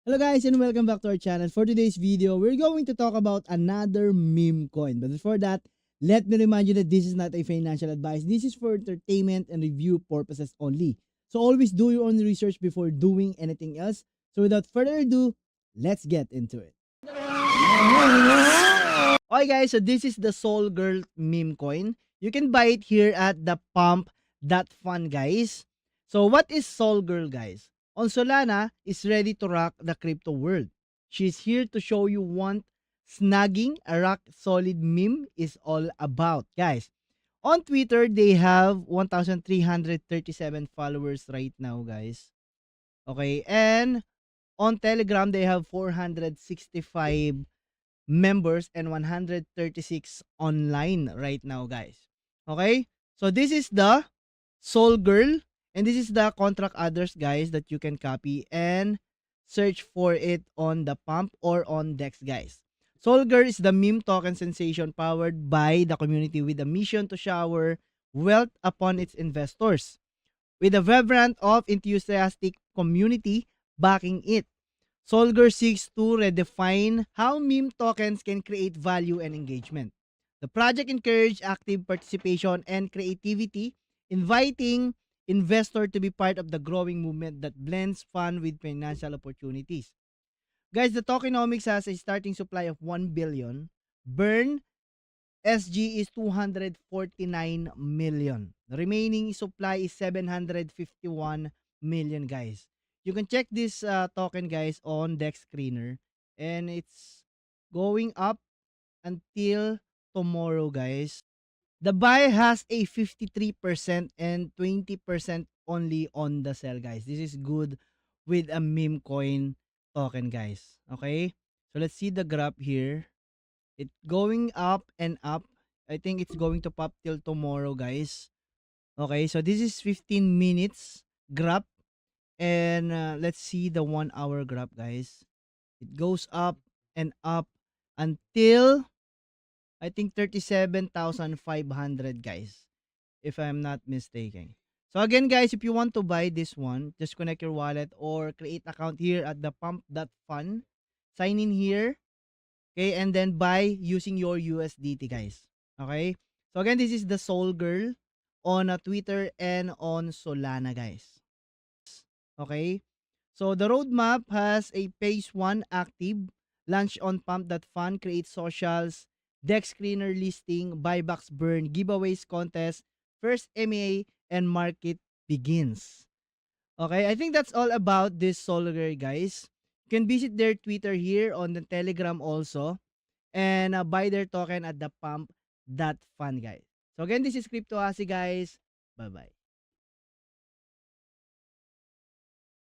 Hello guys and welcome back to our channel. For today's video, we're going to talk about another meme coin. But before that, let me remind you that this is not a financial advice. This is for entertainment and review purposes only. So always do your own research before doing anything else. So without further ado, let's get into it. Okay guys, so this is the Soul Girl meme coin. You can buy it here at the pump.fun guys. So what is Soul Girl guys? On Solana is ready to rock the crypto world. She's here to show you what snagging a rock solid meme is all about guys. On Twitter, they have 1,337 followers right now guys. Okay, and on Telegram, they have 465 members and 136 online right now guys. Okay, so this is the Soul Girl and this is the contract address guys that you can copy and search for it on the pump or on Dex guys. Soul Girl is the meme token sensation powered by the community with a mission to shower wealth upon its investors with a vibrant of enthusiastic community backing it. Solger seeks to redefine how meme tokens can create value and engagement. The project encourages active participation and creativity, inviting investors to be part of the growing movement that blends fun with financial opportunities. Guys, the tokenomics has a starting supply of 1 billion. Burn SG is 249 million. The remaining supply is 751 million, guys. You can check this token, guys, on Dex Screener. And it's going up until tomorrow, guys. The buy has a 53% and 20% only on the sell, guys. This is good with a meme coin token, guys. Okay? So let's see the graph here. It going up and up. I think it's going to pop till tomorrow, guys. Okay, so this is 15 minutes graph. And let's see the 1 hour graph, guys. It goes up and up until I think 37,500, guys, if I'm not mistaken. So again, guys, if you want to buy this one, just connect your wallet or create account here at the pump.fun. Sign in here. Okay, and then buy using your USDT, guys. Okay? So again, this is the Soul Girl on Twitter and on Solana, guys. Okay? So the roadmap has a phase 1 active, launch on pump.fun, create socials, deck screener listing, buybacks burn, giveaways contest, first MA, and market begins. Okay, I think that's all about this Soul Girl, guys. You can visit their Twitter here on the Telegram also and buy their token at the pump.fun guys. So again, this is Crypto Asi guys. Bye bye.